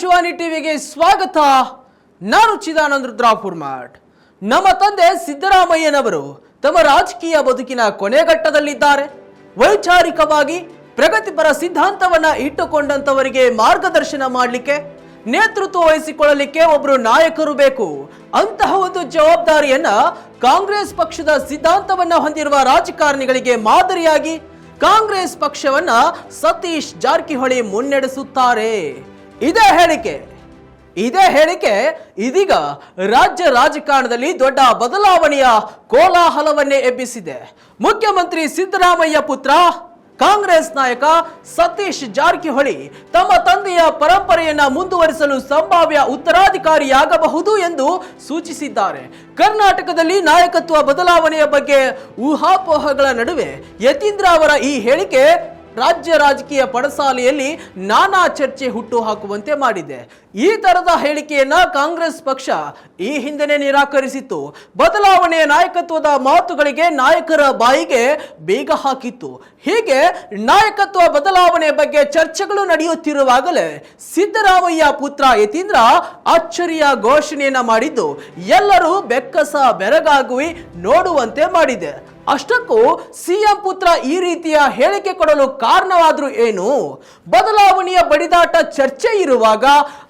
ಶಿವಾನಿ ಟಿವಿಗೆ ಸ್ವಾಗತ. ನಾನು ಚಿದಾನಂದ ರುದ್ರಾಪುರ್ಮಠ್. ನಮ್ಮ ತಂದೆ ಸಿದ್ದರಾಮಯ್ಯನವರು ತಮ್ಮ ರಾಜಕೀಯ ಬದುಕಿನ ಕೊನೆಘಟ್ಟದಲ್ಲಿದ್ದಾರೆ. ವೈಚಾರಿಕವಾಗಿ ಪ್ರಗತಿಪರ ಸಿದ್ಧಾಂತವನ್ನ ಇಟ್ಟುಕೊಂಡಂತವರಿಗೆ ಮಾರ್ಗದರ್ಶನ ಮಾಡಲಿಕ್ಕೆ, ನೇತೃತ್ವ ವಹಿಸಿಕೊಳ್ಳಲಿಕ್ಕೆ ಒಬ್ಬರು ನಾಯಕರು ಬೇಕು. ಅಂತಹ ಒಂದು ಜವಾಬ್ದಾರಿಯನ್ನ ಕಾಂಗ್ರೆಸ್ ಪಕ್ಷದ ಸಿದ್ಧಾಂತವನ್ನ ಹೊಂದಿರುವ ರಾಜಕಾರಣಿಗಳಿಗೆ ಮಾದರಿಯಾಗಿ ಕಾಂಗ್ರೆಸ್ ಪಕ್ಷವನ್ನ ಸತೀಶ್ ಜಾರಕಿಹೊಳಿ ಮುನ್ನಡೆಸುತ್ತಾರೆ. ಇದೇ ಹೇಳಿಕೆ ಇದೀಗ ರಾಜ್ಯ ರಾಜಕಾರಣದಲ್ಲಿ ದೊಡ್ಡ ಬದಲಾವಣೆಯ ಕೋಲಾಹಲವನ್ನೇ ಎಬ್ಬಿಸಿದೆ. ಮುಖ್ಯಮಂತ್ರಿ ಸಿದ್ದರಾಮಯ್ಯ ಪುತ್ರ ಕಾಂಗ್ರೆಸ್ ನಾಯಕ ಸತೀಶ್ ಜಾರಕಿಹೊಳಿ ತಮ್ಮ ತಂದೆಯ ಪರಂಪರೆಯನ್ನ ಮುಂದುವರಿಸಲು ಸಂಭಾವ್ಯ ಉತ್ತರಾಧಿಕಾರಿಯಾಗಬಹುದು ಎಂದು ಸೂಚಿಸಿದ್ದಾರೆ. ಕರ್ನಾಟಕದಲ್ಲಿ ನಾಯಕತ್ವ ಬದಲಾವಣೆಯ ಬಗ್ಗೆ ಊಹಾಪೋಹಗಳ ನಡುವೆ ಯತೀಂದ್ರ ಅವರ ಈ ಹೇಳಿಕೆ ರಾಜ್ಯ ರಾಜಕೀಯ ಪಡಸಾಲೆಯಲ್ಲಿ ನಾನಾ ಚರ್ಚೆ ಹುಟ್ಟು ಹಾಕುವಂತೆ ಮಾಡಿದೆ. ಈ ತರದ ಹೇಳಿಕೆಯನ್ನ ಕಾಂಗ್ರೆಸ್ ಪಕ್ಷ ಈ ಹಿಂದೆನೇ ನಿರಾಕರಿಸಿತ್ತು. ಬದಲಾವಣೆಯ ನಾಯಕತ್ವದ ಮಾತುಗಳಿಗೆ ನಾಯಕರ ಬಾಯಿಗೆ ಬೇಗ ಹಾಕಿತ್ತು. ಹೀಗೆ ನಾಯಕತ್ವ ಬದಲಾವಣೆ ಬಗ್ಗೆ ಚರ್ಚೆಗಳು ನಡೆಯುತ್ತಿರುವಾಗಲೇ ಸಿದ್ದರಾಮಯ್ಯ ಪುತ್ರ ಯತೀಂದ್ರ ಅಚ್ಚರಿಯ ಘೋಷಣೆಯನ್ನ ಮಾಡಿದ್ದು ಎಲ್ಲರೂ ಬೆಕ್ಕಸ ಬೆರಗಾಗುವಿ ನೋಡುವಂತೆ ಮಾಡಿದೆ. ಅಷ್ಟಕ್ಕೂ ಸಿಎಂ ಪುತ್ರ ಈ ರೀತಿಯ ಹೇಳಿಕೆ ಕೊಡಲು ಕಾರಣವಾದ್ರೂ ಏನು? ಬದಲಾವಣೆಯ ಬಡಿದಾಟ ಚರ್ಚೆ ಇರುವಾಗ,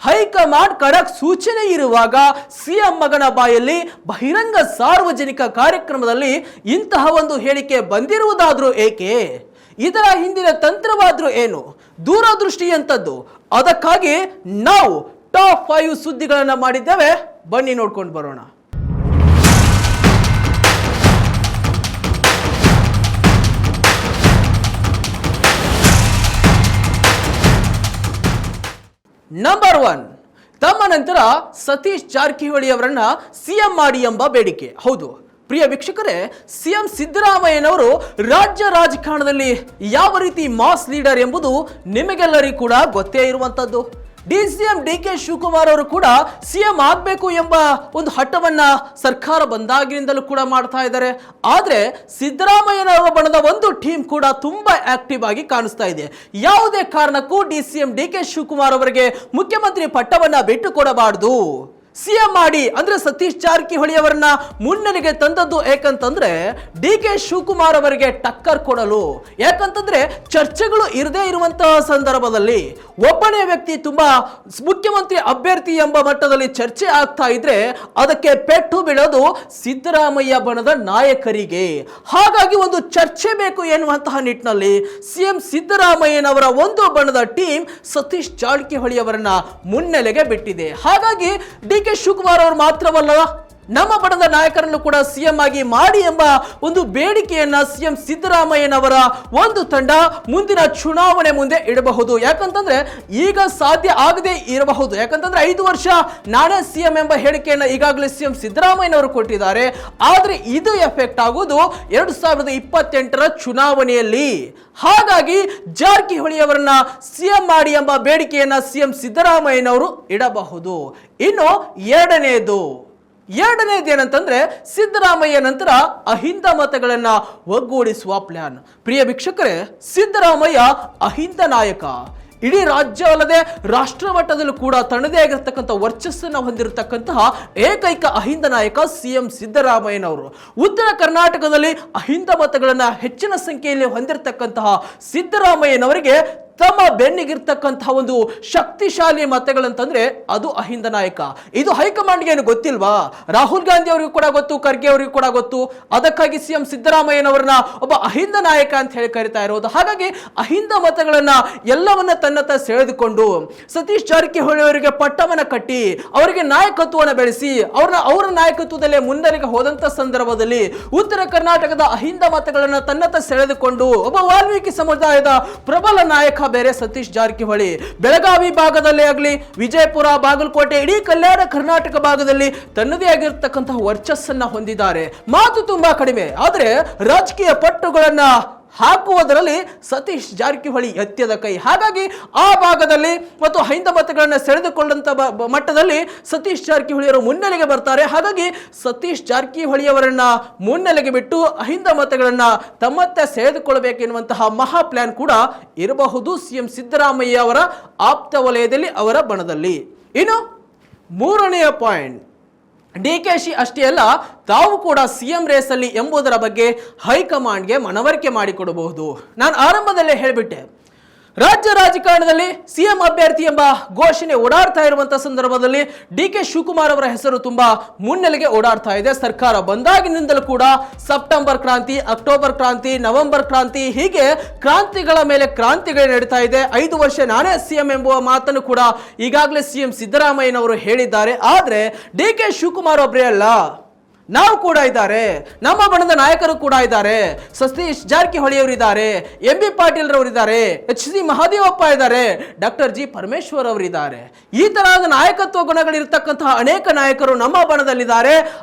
ಹೈಕಮಾಂಡ್ ಖಡಕ್ ಸೂಚನೆ ಇರುವಾಗ ಸಿಎಂ ಮಗನ ಬಾಯಲ್ಲಿ ಬಹಿರಂಗ ಸಾರ್ವಜನಿಕ ಕಾರ್ಯಕ್ರಮದಲ್ಲಿ ಇಂತಹ ಒಂದು ಹೇಳಿಕೆ ಬಂದಿರುವುದಾದ್ರೂ ಏಕೆ? ಇದರ ಹಿಂದಿನ ತಂತ್ರವಾದ್ರೂ ಏನು? ದೂರದೃಷ್ಟಿ ಎಂತದ್ದು? ಅದಕ್ಕಾಗಿ ನಾವು ಟಾಪ್ 5 ಸುದ್ದಿಗಳನ್ನ ಮಾಡಿದ್ದೇವೆ. ಬನ್ನಿ ನೋಡ್ಕೊಂಡು ಬರೋಣ. ನಂಬರ್ 1, ತಮ್ಮ ನಂತರ ಸತೀಶ್ ಜಾರಕಿಹೊಳಿ ಅವರನ್ನ ಸಿಎಂ ಮಾಡಿ ಎಂಬ ಬೇಡಿಕೆ. ಹೌದು ಪ್ರಿಯ ವೀಕ್ಷಕರೇ, ಸಿಎಂ ಸಿದ್ದರಾಮಯ್ಯನವರು ರಾಜ್ಯ ರಾಜಕಾರಣದಲ್ಲಿ ಯಾವ ರೀತಿ ಮಾಸ್ ಲೀಡರ್ ಎಂಬುದು ನಿಮಗೆಲ್ಲರಿಗೂ ಕೂಡ ಗೊತ್ತೇ ಇರುವಂತದ್ದು. ಡಿಸಿಎಂ ಡಿಕೆ ಶಿವಕುಮಾರ್ ಅವರು ಕೂಡ ಸಿಎಂ ಆಗಬೇಕು ಎಂಬ ಒಂದು ಹಠವನ್ನ ಸರ್ಕಾರ ಬಂದಾಗಿನಿಂದಲೂ ಕೂಡ ಮಾಡ್ತಾ ಇದ್ದಾರೆ. ಆದ್ರೆ ಸಿದ್ದರಾಮಯ್ಯನವರ ಬಣದ ಒಂದು ಟೀಮ್ ಕೂಡ ತುಂಬಾ ಆಕ್ಟಿವ್ ಆಗಿ ಕಾಣಿಸ್ತಾ ಇದೆ. ಯಾವುದೇ ಕಾರಣಕ್ಕೂ ಡಿಸಿಎಂ ಡಿಕೆ ಶಿವಕುಮಾರ್ ಅವರಿಗೆ ಮುಖ್ಯಮಂತ್ರಿ ಪಟ್ಟವನ್ನ ಬಿಟ್ಟು ಕೊಡಬಾರದು, ಸಿಎಂ ಮಾಡಿ ಅಂದ್ರೆ ಸತೀಶ್ ಜಾರಕಿಹೊಳಿ ಅವರನ್ನ ಮುನ್ನೆಲೆಗೆ ತಂದದ್ದು ಏಕಂತಂದ್ರೆ ಡಿಕೆ ಶಿವಕುಮಾರ್ ಅವರಿಗೆ ಟಕ್ಕರ್ ಕೊಡಲು. ಯಾಕಂತಂದ್ರೆ ಚರ್ಚೆಗಳು ಇರದೇ ಇರುವಂತಹ ಸಂದರ್ಭದಲ್ಲಿ ಒಬ್ಬನೇ ವ್ಯಕ್ತಿ ತುಂಬಾ ಮುಖ್ಯಮಂತ್ರಿ ಅಭ್ಯರ್ಥಿ ಎಂಬ ಮಟ್ಟದಲ್ಲಿ ಚರ್ಚೆ ಆಗ್ತಾ ಇದ್ರೆ ಅದಕ್ಕೆ ಪೆಟ್ಟು ಬೀಳೋದು ಸಿದ್ದರಾಮಯ್ಯ ಬಣದ ನಾಯಕರಿಗೆ. ಹಾಗಾಗಿ ಒಂದು ಚರ್ಚೆ ಬೇಕು ಎನ್ನುವಂತಹ ನಿಟ್ಟಿನಲ್ಲಿ ಸಿಎಂ ಸಿದ್ದರಾಮಯ್ಯನವರ ಒಂದು ಬಣದ ಟೀಮ್ ಸತೀಶ್ ಜಾರಕಿಹೊಳಿ ಅವರನ್ನ ಮುನ್ನೆಲೆಗೆ ಬಿಟ್ಟಿದೆ. ಹಾಗಾಗಿ ಡಿಕೆ ಶಿವಕುಮಾರ್ ಅವರು ಮಾತ್ರವಲ್ಲ, ನಮ್ಮ ಬಣದ ನಾಯಕರನ್ನು ಕೂಡ ಸಿಎಂ ಆಗಿ ಮಾಡಿ ಎಂಬ ಒಂದು ಬೇಡಿಕೆಯನ್ನ ಸಿಎಂ ಸಿದ್ದರಾಮಯ್ಯನವರ ಒಂದು ತಂಡ ಮುಂದಿನ ಚುನಾವಣೆ ಮುಂದೆ ಇಡಬಹುದು. ಯಾಕಂತಂದ್ರೆ ಈಗ ಸಾಧ್ಯ ಆಗದೆ ಇರಬಹುದು. ಯಾಕಂತಂದ್ರೆ 5 ವರ್ಷ ನಾನೇ ಸಿಎಂ ಎಂಬ ಹೇಳಿಕೆಯನ್ನ ಈಗಾಗಲೇ ಸಿಎಂ ಸಿದ್ದರಾಮಯ್ಯನವರು ಕೊಟ್ಟಿದ್ದಾರೆ. ಆದ್ರೆ ಇದು ಎಫೆಕ್ಟ್ ಆಗುವುದು 2028ರ ಚುನಾವಣೆಯಲ್ಲಿ. ಹಾಗಾಗಿ ಜಾರಕಿಹೊಳಿ ಅವರನ್ನ ಸಿಎಂ ಮಾಡಿ ಎಂಬ ಬೇಡಿಕೆಯನ್ನ ಸಿಎಂ ಸಿದ್ದರಾಮಯ್ಯನವರು ಇಡಬಹುದು. ಇನ್ನು ಎರಡನೇದೇನಂತಂದ್ರೆ ಸಿದ್ದರಾಮಯ್ಯ ನಂತರ ಅಹಿಂದ ಮತಗಳನ್ನ ಒಗ್ಗೂಡಿಸುವ ಪ್ಲಾನ್. ಪ್ರಿಯ ವೀಕ್ಷಕರೇ, ಸಿದ್ದರಾಮಯ್ಯ ಅಹಿಂದ ನಾಯಕ. ಇಡೀ ರಾಜ್ಯ ಅಲ್ಲದೆ ರಾಷ್ಟ್ರ ಮಟ್ಟದಲ್ಲೂ ಕೂಡ ತನ್ನದೇ ಆಗಿರತಕ್ಕಂಥ ವರ್ಚಸ್ಸನ್ನು ಹೊಂದಿರತಕ್ಕಂತಹ ಏಕೈಕ ಅಹಿಂದ ನಾಯಕ ಸಿಎಂ ಸಿದ್ದರಾಮಯ್ಯನವರು. ಉತ್ತರ ಕರ್ನಾಟಕದಲ್ಲಿ ಅಹಿಂದ ಮತಗಳನ್ನ ಹೆಚ್ಚಿನ ಸಂಖ್ಯೆಯಲ್ಲಿ ಹೊಂದಿರತಕ್ಕಂತಹ ಸಿದ್ದರಾಮಯ್ಯನವರಿಗೆ ತಮ್ಮ ಬೆನ್ನಿಗಿರ್ತಕ್ಕಂತಹ ಒಂದು ಶಕ್ತಿಶಾಲಿ ಮತಗಳಂತಂದ್ರೆ ಅದು ಅಹಿಂದ ನಾಯಕ. ಇದು ಹೈಕಮಾಂಡ್ಗೆ ಏನು ಗೊತ್ತಿಲ್ವಾ? ರಾಹುಲ್ ಗಾಂಧಿ ಅವರಿಗೂ ಕೂಡ ಗೊತ್ತು, ಖರ್ಗೆ ಅವರಿಗೂ ಕೂಡ ಗೊತ್ತು. ಅದಕ್ಕಾಗಿ ಸಿಎಂ ಸಿದ್ದರಾಮಯ್ಯನವರನ್ನ ಒಬ್ಬ ಅಹಿಂದ ನಾಯಕ ಅಂತ ಹೇಳಿ ಕರಿತಾ ಇರೋದು. ಹಾಗಾಗಿ ಅಹಿಂದ ಮತಗಳನ್ನ ಎಲ್ಲವನ್ನ ತನ್ನತ್ತ ಸೆಳೆದುಕೊಂಡು ಸತೀಶ್ ಜಾರಕಿಹೊಳಿ ಅವರಿಗೆ ಪಟ್ಟವನ್ನ ಕಟ್ಟಿ ಅವರಿಗೆ ನಾಯಕತ್ವವನ್ನು ಬೆಳೆಸಿ ಅವರ ನಾಯಕತ್ವದಲ್ಲೇ ಮುನ್ನಡೆಗೆ ಹೋದಂತ ಸಂದರ್ಭದಲ್ಲಿ ಉತ್ತರ ಕರ್ನಾಟಕದ ಅಹಿಂದ ಮತಗಳನ್ನ ತನ್ನತ್ತ ಸೆಳೆದುಕೊಂಡು ಒಬ್ಬ ವಾಲ್ಮೀಕಿ ಸಮುದಾಯದ ಪ್ರಬಲ ನಾಯಕ ಬೇರೆ ಸತೀಶ್ ಜಾರಕಿಹೊಳಿ. ಬೆಳಗಾವಿ ಭಾಗದಲ್ಲೇ ಆಗಲಿ, ವಿಜಯಪುರ, ಬಾಗಲಕೋಟೆ, ಇಡೀ ಕಲ್ಯಾಣ ಕರ್ನಾಟಕ ಭಾಗದಲ್ಲಿ ತನ್ನದೇ ಆಗಿರತಕ್ಕಂತಹ ವರ್ಚಸ್ಸನ್ನ ಹೊಂದಿದ್ದಾರೆ. ಮಾತು ತುಂಬಾ ಕಡಿಮೆ, ಆದ್ರೆ ರಾಜಕೀಯ ಪಟ್ಟುಗಳನ್ನ ಹಾಕುವುದರಲ್ಲಿ ಸತೀಶ್ ಜಾರಕಿಹೊಳಿ ಎತ್ತಿದ ಕೈ. ಹಾಗಾಗಿ ಆ ಭಾಗದಲ್ಲಿ ಮತ್ತು ಹೈಂದ ಮತಗಳನ್ನು ಸೆಳೆದುಕೊಂಡಂತ ಮಟ್ಟದಲ್ಲಿ ಸತೀಶ್ ಜಾರಕಿಹೊಳಿ ಅವರು ಮುನ್ನೆಲೆಗೆ ಬರ್ತಾರೆ. ಹಾಗಾಗಿ ಸತೀಶ್ ಜಾರಕಿಹೊಳಿ ಅವರನ್ನ ಮುನ್ನೆಲೆಗೆ ಬಿಟ್ಟು ಅಹಿಂದ ಮತಗಳನ್ನ ತಮ್ಮತ್ತೆ ಸೆಳೆದುಕೊಳ್ಳಬೇಕೆನ್ನುವಂತಹ ಮಹಾ ಪ್ಲಾನ್ ಕೂಡ ಇರಬಹುದು ಸಿಎಂ ಸಿದ್ದರಾಮಯ್ಯ ಅವರ ಆಪ್ತ ವಲಯದಲ್ಲಿ, ಅವರ ಬಣದಲ್ಲಿ. ಇನ್ನು ಮೂರನೆಯ ಪಾಯಿಂಟ್, ಡಿಕೆಶಿ ಅಷ್ಟೇ ಅಲ್ಲ, ತಾವು ಕೂಡ ಸಿಎಂ ರೇಸಲ್ಲಿ ಎಂಬುದರ ಬಗ್ಗೆ ಹೈಕಮಾಂಡ್ಗೆ ಮನವರಿಕೆ ಮಾಡಿಕೊಡಬಹುದು. ನಾನು ಆರಂಭದಲ್ಲೇ ಹೇಳಿಬಿಟ್ಟೆ, ರಾಜ್ಯ ರಾಜಕಾರಣದಲ್ಲಿ ಸಿಎಂ ಅಭ್ಯರ್ಥಿ ಎಂಬ ಘೋಷಣೆ ಓಡಾಡ್ತಾ ಇರುವಂತಹ ಸಂದರ್ಭದಲ್ಲಿ ಡಿಕೆ ಶಿವಕುಮಾರ್ ಅವರ ಹೆಸರು ತುಂಬಾ ಮುನ್ನೆಲೆಗೆ ಓಡಾಡ್ತಾ ಇದೆ. ಸರ್ಕಾರ ಬಂದಾಗಿನಿಂದಲೂ ಕೂಡ ಸೆಪ್ಟೆಂಬರ್ ಕ್ರಾಂತಿ, ಅಕ್ಟೋಬರ್ ಕ್ರಾಂತಿ, ನವೆಂಬರ್ ಕ್ರಾಂತಿ, ಹೀಗೆ ಕ್ರಾಂತಿಗಳ ಮೇಲೆ ಕ್ರಾಂತಿಗಳು ನಡೀತಾ ಇದೆ. 5 ವರ್ಷ ನಾನೇ ಸಿಎಂ ಎಂಬುವ ಮಾತನ್ನು ಕೂಡ ಈಗಾಗಲೇ ಸಿಎಂ ಸಿದ್ದರಾಮಯ್ಯನವರು ಹೇಳಿದ್ದಾರೆ. ಆದ್ರೆ ಡಿಕೆ ಶಿವಕುಮಾರ್ ಒಬ್ಬರೇ ಅಲ್ಲ, ನಾವು ಕೂಡ ಇದ್ದಾರೆ, ನಮ್ಮ ಬಣದ ನಾಯಕರು ಕೂಡ ಇದ್ದಾರೆ, ಸತೀಶ್ ಜಾರಕಿಹೊಳಿ ಅವರು ಇದ್ದಾರೆ, ಎಂ ಬಿ ಪಾಟೀಲ್ ರವರು ಇದ್ದಾರೆ, HC ಮಹದೇವಪ್ಪ ಇದ್ದಾರೆ, ಡಾಕ್ಟರ್ ಜಿ ಪರಮೇಶ್ವರ್ ಅವರು ಇದ್ದಾರೆ. ಈ ತರಹದ ನಾಯಕತ್ವ ಗುಣಗಳಿರ್ತಕ್ಕಂತಹ ಅನೇಕ ನಾಯಕರು ನಮ್ಮ ಬಣದಲ್ಲಿದ್ದಾರೆ.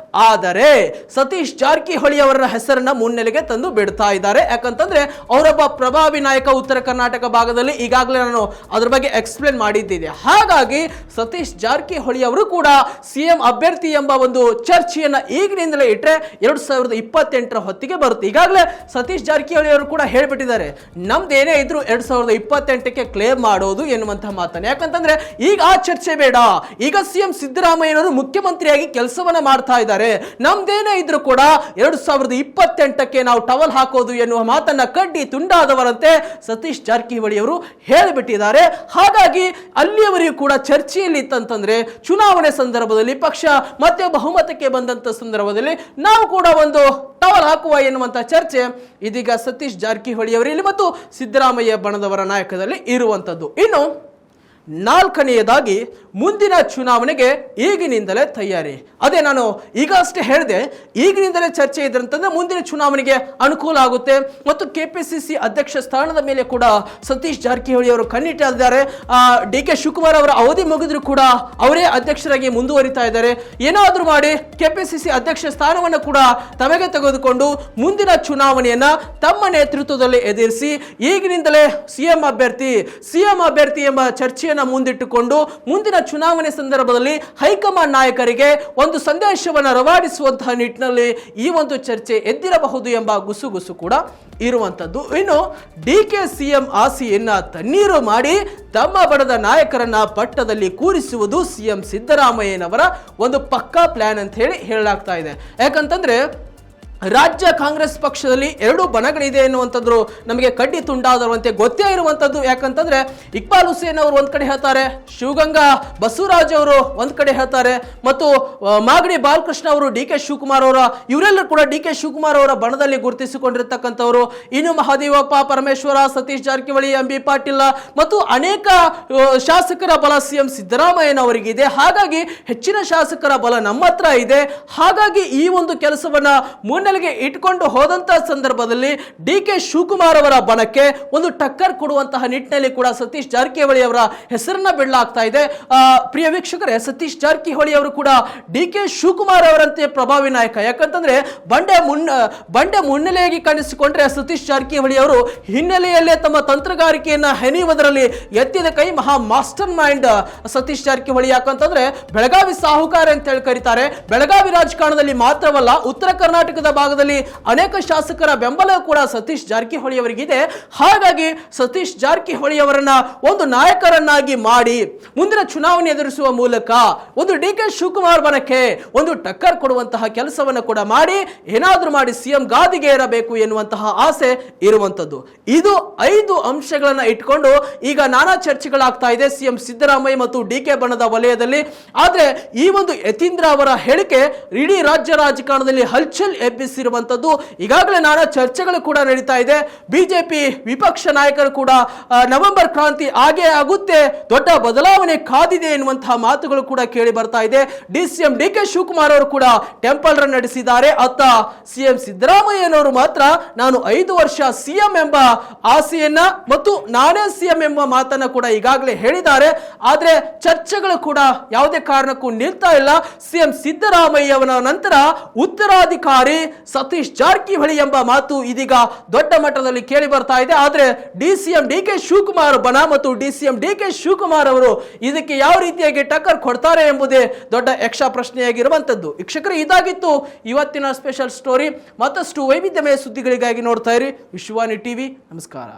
ಆದರೆ ಸತೀಶ್ ಜಾರಕಿಹೊಳಿ ಅವರ ಹೆಸರನ್ನ ಮುನ್ನೆಲೆಗೆ ತಂದು ಬಿಡ್ತಾ ಇದ್ದಾರೆ. ಯಾಕಂತಂದ್ರೆ ಅವರೊಬ್ಬ ಪ್ರಭಾವಿ ನಾಯಕ ಉತ್ತರ ಕರ್ನಾಟಕ ಭಾಗದಲ್ಲಿ, ಈಗಾಗಲೇ ನಾನು ಅದ್ರ ಬಗ್ಗೆ ಎಕ್ಸ್ಪ್ಲೇನ್ ಮಾಡಿದ್ದಿದೆ. ಹಾಗಾಗಿ ಸತೀಶ್ ಜಾರಕಿಹೊಳಿ ಅವರು ಕೂಡ ಸಿಎಂ ಅಭ್ಯರ್ಥಿ ಎಂಬ ಒಂದು ಚರ್ಚೆಯನ್ನ ಈಗಿನಿಂದಲೇ ಇಟ್ಟರೆ 2028ರ ಹೊತ್ತಿಗೆ ಬರುತ್ತೆ. ಈಗಾಗಲೇ ಸತೀಶ್ ಜಾರಕಿಹೊಳಿ ಅವರು ಕೂಡ ಹೇಳ್ಬಿಟ್ಟಿದ್ದಾರೆ, ನಮ್ದೇನೇ ಇದ್ರು 2028ಕ್ಕೆ ಕ್ಲೇಮ್ ಮಾಡೋದು ಎನ್ನುವಂತಹ ಮಾತನ್ನು. ಯಾಕಂತಂದ್ರೆ ಈಗ ಆ ಚರ್ಚೆ ಬೇಡ, ಈಗ ಸಿಎಂ ಸಿದ್ದರಾಮಯ್ಯನವರು ಮುಖ್ಯಮಂತ್ರಿಯಾಗಿ ಕೆಲಸವನ್ನ ಮಾಡ್ತಾ ಇದ್ದಾರೆ, ನಮ್ದೇನೇ ಇದ್ರು ಕೂಡ 2028ಕ್ಕೆ ನಾವು ಟವಲ್ ಹಾಕೋದು ಎನ್ನುವ ಮಾತನ್ನ ಕಡ್ಡಿ ತುಂಡಾದವರಂತೆ ಸತೀಶ್ ಜಾರಕಿಹೊಳಿ ಅವರು ಹೇಳಿಬಿಟ್ಟಿದ್ದಾರೆ. ಹಾಗಾಗಿ ಅಲ್ಲಿಯವರೆಗೂ ಕೂಡ ಚರ್ಚೆಯಲ್ಲಿ ಇತ್ತಂತಂದ್ರೆ ಚುನಾವಣೆ ಸಂದರ್ಭದಲ್ಲಿ ಪಕ್ಷ ಮತ್ತೆ ಬಹುಮತಕ್ಕೆ ಬಂದಂತ ಸಂದರ್ಭದಲ್ಲಿ ನಾವು ಕೂಡ ಒಂದು ಟವಲ್ ಹಾಕುವ ಎನ್ನುವಂತ ಚರ್ಚೆ ಇದೀಗ ಸತೀಶ್ ಜಾರಕಿಹೊಳಿ ಅವರಲ್ಲಿ ಮತ್ತು ಸಿದ್ದರಾಮಯ್ಯ ಬಣದವರ ನಾಯಕದಲ್ಲಿ ಇರುವಂತದ್ದು. ಇನ್ನು ನಾಲ್ಕನೆಯದಾಗಿ, ಮುಂದಿನ ಚುನಾವಣೆಗೆ ಈಗಿನಿಂದಲೇ ತಯಾರಿ. ಅದೇ ನಾನು ಈಗ ಅಷ್ಟೇ ಹೇಳಿದೆ, ಈಗಿನಿಂದಲೇ ಚರ್ಚೆ ಇದ್ರಂತಂದ್ರೆ ಮುಂದಿನ ಚುನಾವಣೆಗೆ ಅನುಕೂಲ ಆಗುತ್ತೆ. ಮತ್ತು ಕೆಪಿಸಿಸಿ ಅಧ್ಯಕ್ಷ ಸ್ಥಾನದ ಮೇಲೆ ಕೂಡ ಸತೀಶ್ ಜಾರಕಿಹೊಳಿ ಅವರು ಕಣ್ಣಿಟ್ಟಿದ್ದಾರೆ. ಡಿಕೆ ಶಿವಕುಮಾರ್ ಅವರ ಅವಧಿ ಮುಗಿದ್ರು ಕೂಡ ಅವರೇ ಅಧ್ಯಕ್ಷರಾಗಿ ಮುಂದುವರಿತಾ ಇದ್ದಾರೆ. ಏನಾದರೂ ಮಾಡಿ ಕೆಪಿಸಿಸಿ ಅಧ್ಯಕ್ಷ ಸ್ಥಾನವನ್ನು ಕೂಡ ತಮಗೆ ತೆಗೆದುಕೊಂಡು ಮುಂದಿನ ಚುನಾವಣೆಯನ್ನ ತಮ್ಮ ನೇತೃತ್ವದಲ್ಲಿ ಎದುರಿಸಿ ಈಗಿನಿಂದಲೇ ಸಿಎಂ ಅಭ್ಯರ್ಥಿ ಎಂಬ ಚರ್ಚೆಯನ್ನು ಮುಂದಿಟ್ಟುಕೊಂಡು ಮುಂದಿನ ಚುನಾವಣೆ ಸಂದರ್ಭದಲ್ಲಿ ಹೈಕಮಾಂಡ್ ನಾಯಕರಿಗೆ ಒಂದು ಸಂದೇಶವನ್ನು ರವಾನಿಸುವಂತಹ ನಿಟ್ಟಿನಲ್ಲಿ ಈ ಒಂದು ಚರ್ಚೆ ಎದ್ದಿರಬಹುದು ಎಂಬ ಗುಸುಗುಸು ಕೂಡ ಇರುವಂತದ್ದು. ಇನ್ನು ಡಿಕೆ ಸಿಎಂ ಆಸೆಯನ್ನ ತಣ್ಣೀರು ಮಾಡಿ ತಮ್ಮ ಬಣದ ನಾಯಕರನ್ನ ಪಟ್ಟದಲ್ಲಿ ಕೂರಿಸುವುದು ಸಿಎಂ ಸಿದ್ದರಾಮಯ್ಯನವರ ಒಂದು ಪಕ್ಕಾ ಪ್ಲಾನ್ ಅಂತ ಹೇಳಲಾಗ್ತಾ ಇದೆ. ಯಾಕಂತಂದ್ರೆ ರಾಜ್ಯ ಕಾಂಗ್ರೆಸ್ ಪಕ್ಷದಲ್ಲಿ 2 ಬಣಗಳಿದೆ ಎನ್ನುವಂಥದ್ದು ನಮಗೆ ಕಡ್ಡಿ ತುಂಡಾದರುವಂತೆ ಗೊತ್ತೇ ಇರುವಂಥದ್ದು. ಯಾಕಂತಂದ್ರೆ ಇಕ್ಬಾಲ್ ಹುಸೇನ್ ಅವರು ಒಂದ್ ಕಡೆ ಹೇಳ್ತಾರೆ, ಶಿವಗಂಗಾ ಬಸವರಾಜ್ ಅವರು ಒಂದ್ ಕಡೆ ಹೇಳ್ತಾರೆ, ಮತ್ತು ಮಾಗಡಿ ಬಾಲಕೃಷ್ಣ ಅವರು, ಡಿಕೆ ಶಿವಕುಮಾರ್ ಅವರ, ಇವರೆಲ್ಲರೂ ಕೂಡ ಡಿಕೆ ಶಿವಕುಮಾರ್ ಅವರ ಬಣದಲ್ಲಿ ಗುರುತಿಸಿಕೊಂಡಿರ್ತಕ್ಕಂಥವ್ರು. ಇನ್ನು ಮಹದೇವಪ್ಪ, ಪರಮೇಶ್ವರ, ಸತೀಶ್ ಜಾರಕಿಹೊಳಿ, ಎಂ ಬಿ ಪಾಟೀಲ್ ಮತ್ತು ಅನೇಕ ಶಾಸಕರ ಬಲ ಸಿಎಂ ಸಿದ್ದರಾಮಯ್ಯನವರಿಗಿದೆ. ಹಾಗಾಗಿ ಹೆಚ್ಚಿನ ಶಾಸಕರ ಬಲ ನಮ್ಮ ಹತ್ರ ಇದೆ. ಹಾಗಾಗಿ ಈ ಒಂದು ಕೆಲಸವನ್ನ ಮುನ್ನೆಲೆಗೆ ಇಟ್ಕೊಂಡು ಹೋದಂತಹ ಸಂದರ್ಭದಲ್ಲಿ ಡಿಕೆ ಶಿವಕುಮಾರ್ ಅವರ ಬಣಕ್ಕೆ ಒಂದು ಟಕ್ಕರ್ ಕೊಡುವಂತಹ ನಿಟ್ಟಿನಲ್ಲಿ ಕೂಡ ಸತೀಶ್ ಜಾರಕಿಹೊಳಿ ಅವರ ಹೆಸರನ್ನ ಬಿಡಲಾಗ್ತಾ ಇದೆ. ಪ್ರಿಯ ವೀಕ್ಷಕರೇ, ಸತೀಶ್ ಜಾರಕಿಹೊಳಿ ಅವರು ಕೂಡ ಡಿಕೆ ಶಿವಕುಮಾರ್ ಅವರಂತೆ ಪ್ರಭಾವಿ ನಾಯಕ. ಯಾಕಂತಂದ್ರೆ ಬಂಡೆ ಮುನ್ನೆಲೆಯಾಗಿ ಕಾಣಿಸಿಕೊಂಡ್ರೆ ಸತೀಶ್ ಜಾರಕಿಹೊಳಿ ಅವರು ಹಿನ್ನೆಲೆಯಲ್ಲೇ ತಮ್ಮ ತಂತ್ರಗಾರಿಕೆಯನ್ನ ಹೆಣೆಯುವುದರಲ್ಲಿ ಎತ್ತಿದ ಕೈ, ಮಹಾ ಮಾಸ್ಟರ್ ಮೈಂಡ್ ಸತೀಶ್ ಜಾರಕಿಹೊಳಿ. ಯಾಕಂತಂದ್ರೆ ಬೆಳಗಾವಿ ಸಾಹುಕಾರ ಅಂತ ಹೇಳಿ ಕರೀತಾರೆ. ಬೆಳಗಾವಿ ರಾಜಕಾರಣದಲ್ಲಿ ಮಾತ್ರವಲ್ಲ, ಉತ್ತರ ಕರ್ನಾಟಕದ ಭಾಗದಲ್ಲಿ ಅನೇಕ ಶಾಸಕರ ಬೆಂಬಲ ಕೂಡ ಸತೀಶ್ ಜಾರಕಿಹೊಳಿ ಅವರಿಗಿದೆ. ಹಾಗಾಗಿ ಸತೀಶ್ ಜಾರಕಿಹೊಳಿ ಅವರನ್ನ ಒಂದು ನಾಯಕರನ್ನಾಗಿ ಮಾಡಿ ಮುಂದಿನ ಚುನಾವಣೆ ಎದುರಿಸುವ ಮೂಲಕ ಒಂದು ಡಿಕೆ ಶಿವಕುಮಾರ್ ಬಣಕ್ಕೆ ಒಂದು ಟಕ್ಕರ್ ಕೊಡುವಂತಹ ಕೆಲಸವನ್ನು ಕೂಡ ಮಾಡಿ ಏನಾದರೂ ಮಾಡಿ ಸಿಎಂ ಗಾದಿಗೆ ಏರಬೇಕು ಎನ್ನುವಂತಹ ಆಸೆ ಇರುವಂತದ್ದು. ಇದು 5 ಅಂಶಗಳನ್ನ ಇಟ್ಕೊಂಡು ಈಗ ನಾನಾ ಚರ್ಚೆಗಳಾಗ್ತಾ ಇದೆ ಸಿಎಂ ಸಿದ್ದರಾಮಯ್ಯ ಮತ್ತು ಡಿಕೆ ಬಣದ ವಲಯದಲ್ಲಿ. ಆದ್ರೆ ಈ ಒಂದು ಯತೀಂದ್ರ ಅವರ ಹೇಳಿಕೆ ಇಡೀ ರಾಜ್ಯ ರಾಜಕಾರಣದಲ್ಲಿ ಹಲ್ಚಲ್ ಎಬ್ಬಿಸಿರುವಂತದ್ದು. ಈಗಾಗಲೇ ನಾನಾ ಚರ್ಚೆಗಳು ಕೂಡ ನಡೀತಾ ಇದೆ. ಬಿಜೆಪಿ ವಿಪಕ್ಷ ನಾಯಕರು ಕೂಡ ನವೆಂಬರ್ ಕ್ರಾಂತಿ ಆಗೇ ಆಗುತ್ತೆ, ದೊಡ್ಡ ಬದಲಾವಣೆ ಕಾದಿದೆ ಎನ್ನುವಂತಹ ಮಾತುಗಳು ಕೂಡ ಕೇಳಿ ಬರ್ತಾ ಇದೆ. ಸಿಎಂ ಡಿಕೆ ಶಿವಕುಮಾರ್ ಅವರು ಕೂಡ ಟೆಂಪಲ್ ರನ್ ನಡೆಸಿದ್ದಾರೆ. ಅತ್ತ ಸಿಎಂ ಸಿದ್ದರಾಮಯ್ಯನವರು ಮಾತ್ರ ನಾನು 5 ವರ್ಷ ಸಿಎಂ ಎಂಬ ಆಸೆಯನ್ನ ಮತ್ತು ನಾನೇ ಸಿಎಂ ಎಂಬ ಮಾತನ್ನ ಕೂಡ ಈಗಾಗಲೇ ಹೇಳಿದ್ದಾರೆ. ಆದ್ರೆ ಚರ್ಚೆಗಳು ಕೂಡ ಯಾವುದೇ ಕಾರಣಕ್ಕೂ ನಿಲ್ತಾ ಇಲ್ಲ. ಸಿಎಂ ಸಿದ್ದರಾಮಯ್ಯ ಅವರ ನಂತರ ಉತ್ತರಾಧಿಕಾರಿ ಸತೀಶ್ ಜಾರಕಿಹೊಳಿ ಎಂಬ ಮಾತು ಇದೀಗ ದೊಡ್ಡ ಮಟ್ಟದಲ್ಲಿ ಕೇಳಿ ಬರ್ತಾ ಇದೆ. ಆದ್ರೆ ಡಿಸಿಎಂ ಡಿ ಕೆ ಶಿವಕುಮಾರ್ ಬಣ ಮತ್ತು ಡಿಸಿಎಂ ಡಿ ಕೆ ಶಿವಕುಮಾರ್ ಅವರು ಇದಕ್ಕೆ ಯಾವ ರೀತಿಯಾಗಿ ಟಕ್ಕರ್ ಕೊಡ್ತಾರೆ ಎಂಬುದೇ ದೊಡ್ಡ ಯಕ್ಷ ಪ್ರಶ್ನೆಯಾಗಿರುವಂತದ್ದು. ವೀಕ್ಷಕರೇ, ಇದಾಗಿತ್ತು ಇವತ್ತಿನ ಸ್ಪೆಷಲ್ ಸ್ಟೋರಿ. ಮತ್ತಷ್ಟು ವೈವಿಧ್ಯಮಯ ಸುದ್ದಿಗಳಿಗಾಗಿ ನೋಡ್ತಾ ಇರಿ ವಿಶ್ವಾನಿ ಟಿವಿ. ನಮಸ್ಕಾರ.